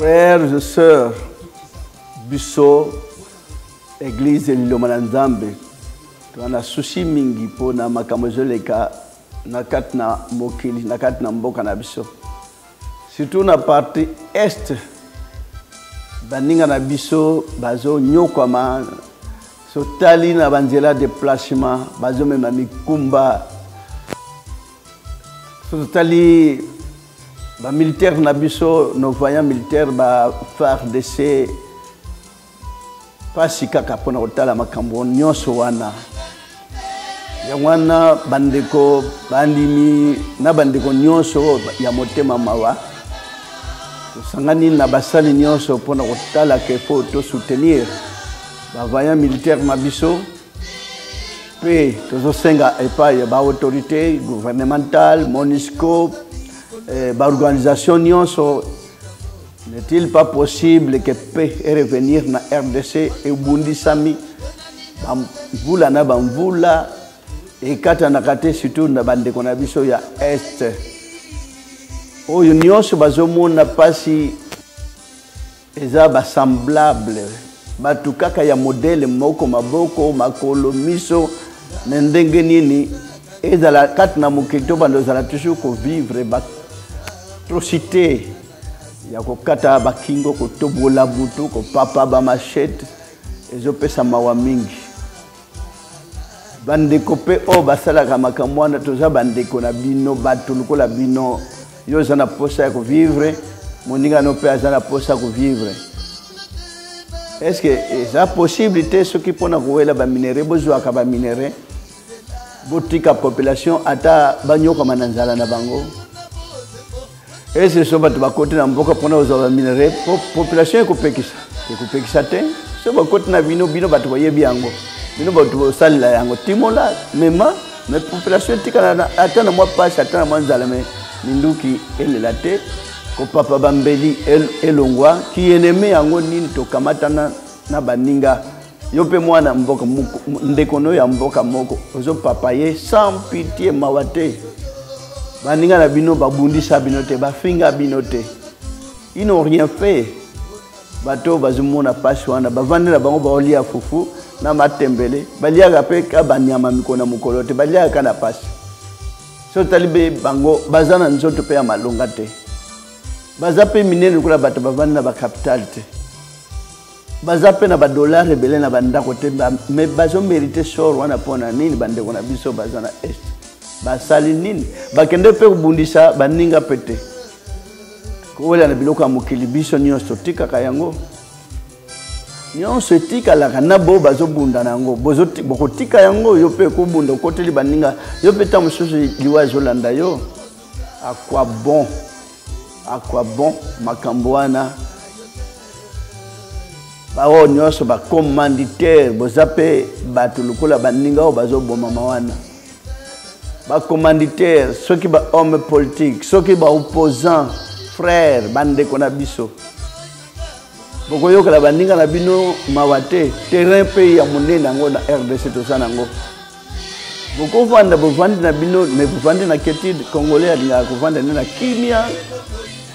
Frères et sœurs, biso église Lilomananzambe, on a souci mingi pour na makamozoleka na katna mokili na katna mboka na biso. Surtout na partie est, baninga na biso bazo nyokama so tali na banzela déplacement bazo mema mikumba so tali ba militaire na biso no voyant militaire ba FARDC pasi kaka pona otala makambo nyonso wana ya wana bandeko bandimi na bandeko nyonso ya motema mawa sangani na basali nyonso pona otala ke faut to soutenir ba voyant militaire na biso pe tozo senga epai ba autorité gouvernementale MONUSCO l'organisation nyonso n'est-il pas possible que peut revenir na RDC et Bundi Sami bamvula na bamvula et kata na kate surtout na bande kona biso ya est oyo nyonso bazomona pasi eza ba semblable batu kaka ya modèle moko maboko makolo miso na ndenge nini ezala kata na mokito bando zala toujours ko vivre ba atrocité ya kokata bakingo kotobola butu ko papa ba machete ezopesa mawa mingi bandeko pe o basala kama kamwana toza bandeko na bino batu lukola bino yo zana posa ya ko vivre moninga no pe azana posa ko vivre. Est-ce que c'est possibilité ce qui pona koela ba minere bozwa ka ba minere botika population ata banyoka mananzala na bango? Et c'est ce que tu côté na mboka pona ozo minere population ekopekisa te so ba côté na bino batu bayebi yango bino batu salila yango timola mema mais population tika na atana moi pas atana manzala mais minduki elela te ko papa bambeli elongwa ki eneme yango nini to kamatana na baninga yo pe mwana mboka ndekono ya mboka moko ozo papaye sans pitié mawate baninga na bino babundisa bino te bafinga bino te ils n'ont rien fait bato bazumona pasi wana bavandela bango baolia fufu na matembele balia pe ka banyama mikona mukolo te balia kana pasi so talibe bango bazana nzoto pe ya malonga te bazape minene kula bato bavandela ba capital te bazape na ba dollar rebele na bandako te mais bazo mériter sor wana pona nini bande kona biso bazana est basali nini bakende pe kubundisa baninga pete kola na biloko ya mokili biso nyonso tika kayango nyonso tika la kana bo bazobunda nango bokotika yango yo pe kubunda koteli baninga yo pe ta mosusu liwa zolanda yo à quoi bon makambo wana bao nyonso ba commanditaire bozape batu lukola baninga o bazoboma mawana ba commanditaire ceux qui ba homme politique ceux qui ba opposant frère bande kona biso boko yoka la baninga na bino mawate terrain pays ya monene ngo na RDC to sana ngo boko vanda bovandi na bino mais bovandi na keti congolais alinga ko vanda na kimia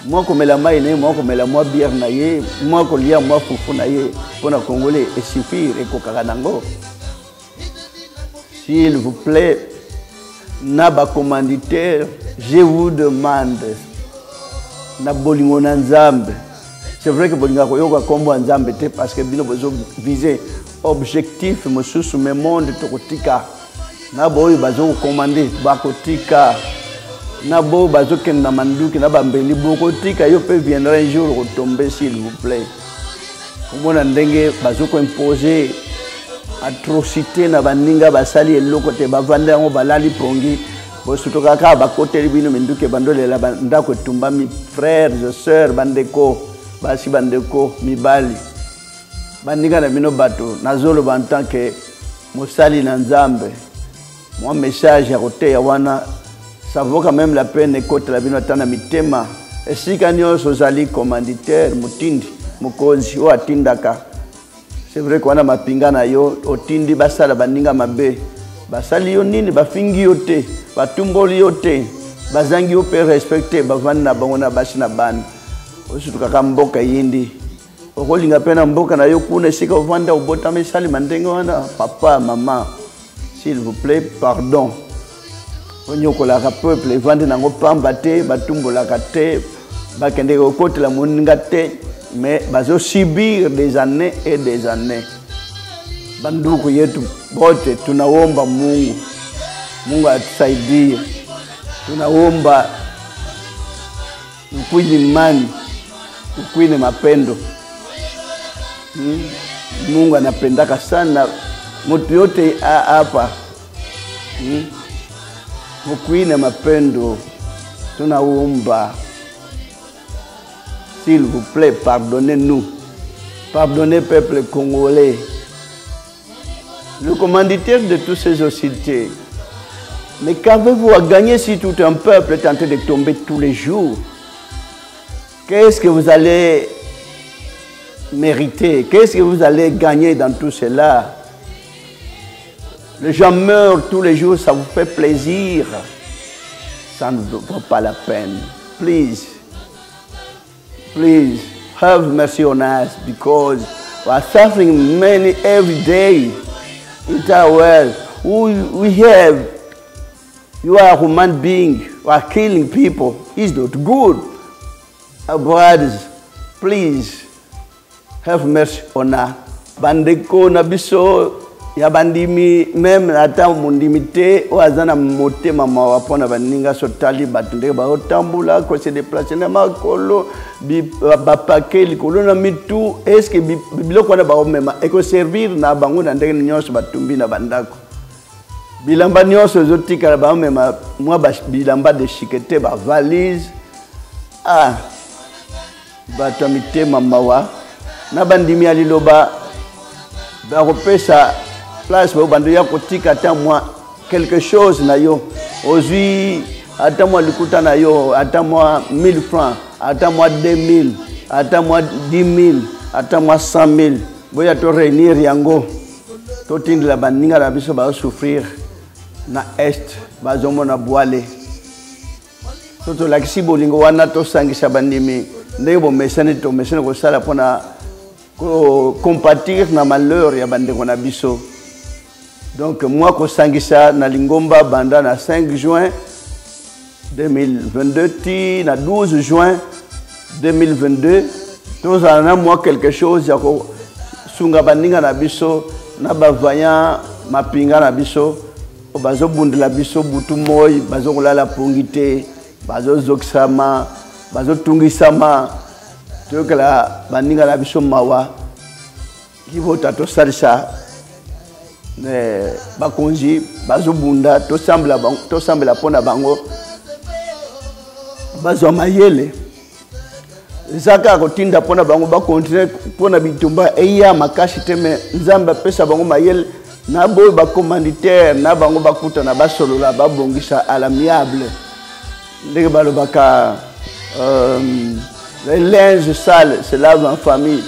moi komela mai ne moi komela moi bière na ye moi ko lia moi fufu na ye pona congolais et suffire et ko kakanango s'il vous plaît Naba commanditaire, je vous demande, na bolingo na nzambe. C'est vrai que bolinga ko yoka kombo nzambe te parce que bino bozo viser objectif mosusu me monde tokotika. Na boy bazo commander bakotika. Na bo bazo kenda manduki na bambeli bokotika yo pe viendra un jour retomber s'il vous plaît. Komona ndenge bazo ko imposer atrocité na baninga basali eloko te bavanda yango balali pongi bosuto kaka bakoteli bino minduke bandolela ndako tumba mi frères et sœurs bandeko basi bandeko mibali baninga na bino bato nazolo en tant que mosali na nzambe mon message à côté ya wana ça vaut quand même la peine écoute la bino tana mitema esika nyonso zali commanditaire mutindi mukonzi o atindaka. C'est vrai qu'on a mapinga na yo otindi basala baninga mabe basali yo nini bafingi yo te batumboli yo te bazangi yo pe respecter bavanda na bango na basi na bana osutuka mboka yindi okolinga pena mboka na yo kuna sika ovanda obota mesali mandenge wana papa maman s'il vous plaît pardon onyokolaka peuple evandi nango pamba te batumbolaka te bakende kokotela moninga te mais bazo subir des années et des années banduku yetu bote tunaomba Mungu atusaidie tunaomba ukwini imani ukwini mapendo Mungu anapendaka sana mtu yote hapa ukwini mapendo tunaomba s'il vous plaît pardonnez-nous pardonnez peuple congolais le commanditaire de toutes ces hostilités. Mais qu'avez-vous à gagner si tout un peuple est en train de tomber tous les jours? Qu'est-ce que vous allez mériter? Qu'est-ce que vous allez gagner dans tout cela? Les gens meurent tous les jours, ça vous fait plaisir. Ça ne vaut pas la peine. Please, please, have mercy on us because we are suffering many every day. In our world, we have, you are a human being, you are killing people. It's not good. Our brothers, please have mercy on us. Bandeko na biso ya bandimi même ata mundimi te oazana mote mama wapona baninga sotali batunde ba otambula ko se déplacer na makolo bapake likolo na mitu est-ce que biloko na ba omema eko servir na bango na ndenge nyonso batumbi na bandako bilamba nyonso zotika ba omema mwa bilamba de chikete ba valise batamite mama wa na bandimi aliloba ba kopesa place ba bando ya kotika ata moi quelque chose na yo ozui ata moi likuta na yo ata moi 1000 francs ata moi 2000 ata moi 10000 ata moi 100000 boya to réunir yango to tindela baninga na biso ba souffrir na est bazomo na boale toto lakisi bolingo wana to sangisa bandimi ndebo mesane to mesane ko sala pona ko compatir na malheur ya bandeko na biso. Donc moi ko sangisa na lingomba banda na 5 juin 2022 ti na 12 juin 2022 tous en moi quelque chose ya ko sunga baninga na biso na bavaya mapinga na biso bazo bundela biso butu moy bazo kolala pongite bazo zoksama bazo tungisama tokela baninga na biso mawa kivota to salisa ne bakonzi bazobunda to sambela pona bango bazo mayele zaka kotinda pona bango ba continuer pona bitumba eya makashi teme nzamba pesa bango mayele na boy ba commanditaire na bango bakuta na basolola babongisa à l'amiable ndenge balobaka les linges sales se lavent en famille.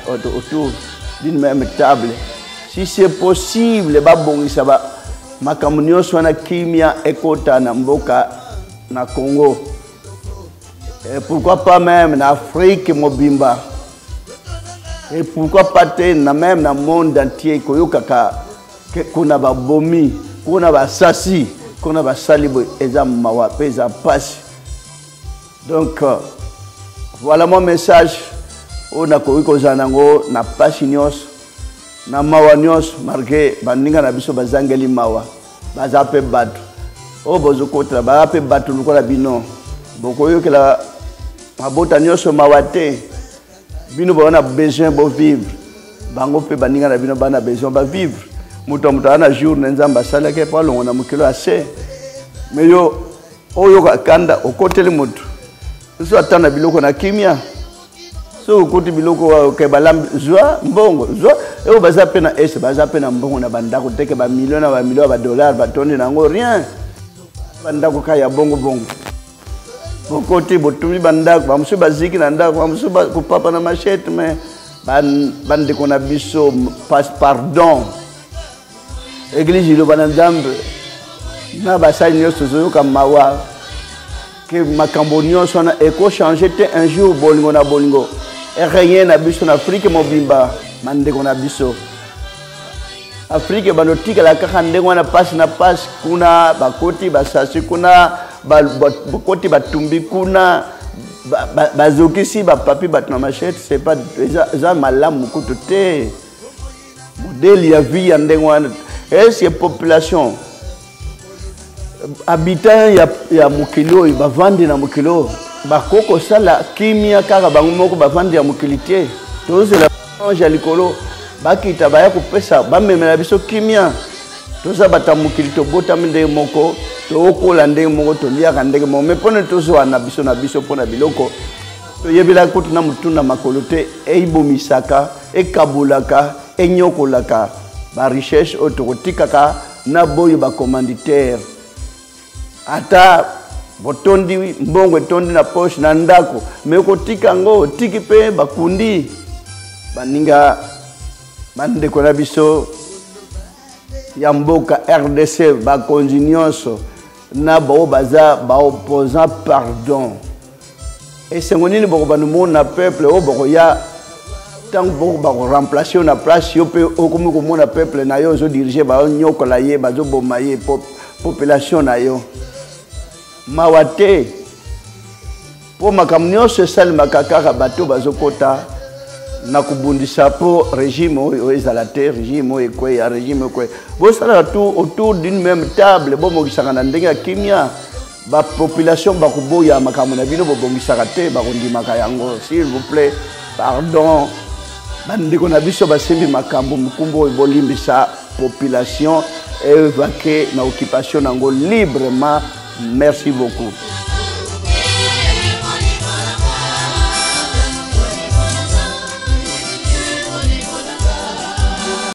Autour d'une même table. Si c'est possible, ma communion soit na kimia ekota na mboka na Congo. Et pourquoi pas même en Afrique mobimba. Et pourquoi pas même dans le monde entier koyokaka kuna ba bomi, kuna ba sasi, kuna ba salibo eza mawa pesa passe. Donc voilà mon message. On a koiko zanango na passe nyos na mawa nyos marqué baninga na biso bazangeli mawa bazape batu o bozokota bazape batu lukola bino bokoyo kela mabota nyos mawate bino bona besoin bo vivre bango pe baninga na bino bana besoin ba vivre muto ana jour nzamba sala ke pa longo na mukilo ase mais yo oyo kanda okoteli mutu so atana biloko na kimia so kuti biloko ke balam zwa mbongo zwa e baza pe na ese baza pe na mbongo na bandako teke ba millions ba dollars ba tonne nango rien bandako kaya bongo bokoti botumi bandako bamsu baziki na ndako bamsu ko papa na machette mais bandeko na biso passe pardon église lo bananzambe na basali nyoso zo kamawa que makambo nyonso na eko changer te un jour bolingo na bolingo et rien na biso na Afrique mobimba mandeko na biso Afrique banotika la kaka ndenge wana passe na passe kuna bakoti basasi kuna bakoti batumbi kuna bazokisi bapapi batna machette c'est pas ça malamu kutu te modèle ya vie ya ndenge wana est-ce que population habitant ya mokilo bavandi na mokilo bakoko sala kimia kaka bango moko bavandi ya mokilité tozela ya likolo bakita baya kopesa bamemela biso kimia toza bata mokili tobotami ndenge moko tokola ndenge moko toliaka ndenge moko me mpona tozwa na biso mpona biloko toyebela kutu na mutuna makolo te eibomisaka ekabulaka enyokolaka barichesse oyo tokotikaka na boyo bacommanditaire ata botondi mbongo etondi na poche na ndako me kotika yango otiki mpe bakundi baninga bandeko na biso ya mboka RDC bakonzi nyonso na bao baza baopposant pardon esengo nini bokobanumona peuple oyo bokoya ntango boko bakoremplace yo na place yo mpe okomi komona peuple na yo ozodirige baonyokola ye bazoboma ye population na yo mawa te mpo makambo nyonso esalemaka kaka bato bazokota na kubundisa po régime oyo ezala te régime oyo ekweya régime ekweya bosalaka tout autour d'une même table bomokisaka na ndenge ya kimia bapopulation bakoboya makambo na bino bobongisaka te bakondimaka yango s'il vous plaît pardon bandeko na biso basembi makambo mokumbu oyo bolimbisa population evake na occupation nango librement merci beaucoup.